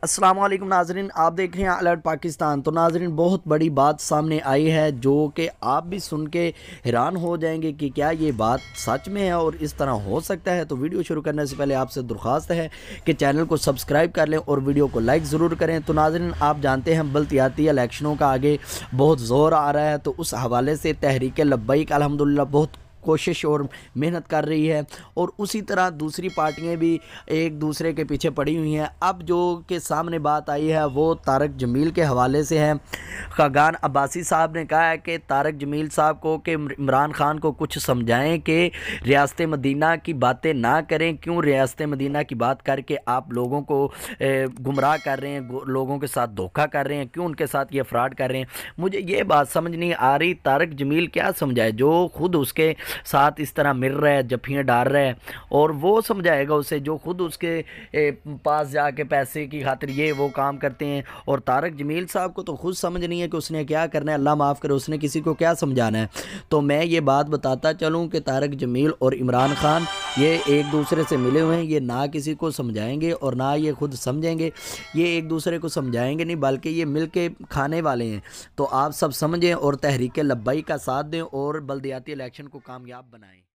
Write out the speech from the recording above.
السلام علیکم ناظرین، آپ دیکھ رہے ہیں الرٹ پاکستان۔ تو ناظرین، بہت بڑی بات سامنے آئی ہے جو کہ آپ بھی سن کے حیران ہو جائیں گے کہ کیا یہ بات سچ میں ہے اور اس طرح ہو سکتا ہے۔ تو ویڈیو شروع کرنے سے پہلے آپ سے درخواست ہے کہ چینل کو سبسکرائب کر لیں اور ویڈیو کو لائک ضرور کریں۔ تو ناظرین، آپ جانتے ہیں بلدیاتی الیکشنوں کا آگے بہت زور آ رہا ہے، تو اس حوالے سے تحریک لبیک الحمدللہ بہت کوشش اور محنت کر رہی ہے، اور اسی طرح دوسری پارٹیاں بھی ایک دوسرے کے پیچھے پڑی ہوئی ہیں۔ اب جو کہ سامنے بات آئی ہے وہ طارق جمیل کے حوالے سے ہے۔ خاقان عباسی صاحب نے کہا ہے کہ طارق جمیل صاحب کو کہ عمران خان کو کچھ سمجھائیں کہ ریاست مدینہ کی باتیں نہ کریں، کیوں ریاست مدینہ کی بات کر کے آپ لوگوں کو گمراہ کر رہے ہیں، لوگوں کے ساتھ دھوکہ کر رہے ہیں، کیوں ان کے ساتھ یہ فراڈ کر رہے ہیں۔ مجھے یہ بات سمجھ نہیں آ رہی طارق جمیل کیا سمجھائے، جو خود اس کے ساتھ اس طرح مل رہا ہے، جفیاں ڈال رہا ہے، اور وہ سمجھائے گا اسے جو خود اس کے پاس جا کے پیسے کی خاطر یہ وہ کام کرتے ہیں۔ اور طارق جمیل صاحب کو تو خود سمجھ نہیں ہے کہ اس نے کیا کرنا ہے، اللہ معاف کرے، اس نے کسی کو کیا سمجھانا ہے۔ تو میں یہ بات بتاتا چلوں کہ طارق جمیل اور عمران خان یہ ایک دوسرے سے ملے ہوئے ہیں، یہ نہ کسی کو سمجھائیں گے اور نہ یہ خود سمجھیں گے، یہ ایک دوسرے کو سمجھائیں گے نہیں بلکہ یہ مل کے کھانے والے ہیں۔ تو آپ سب سمجھیں اور تحریک لبیک کا ساتھ دیں اور بلدیاتی الیکشن کو کامیاب بنائیں۔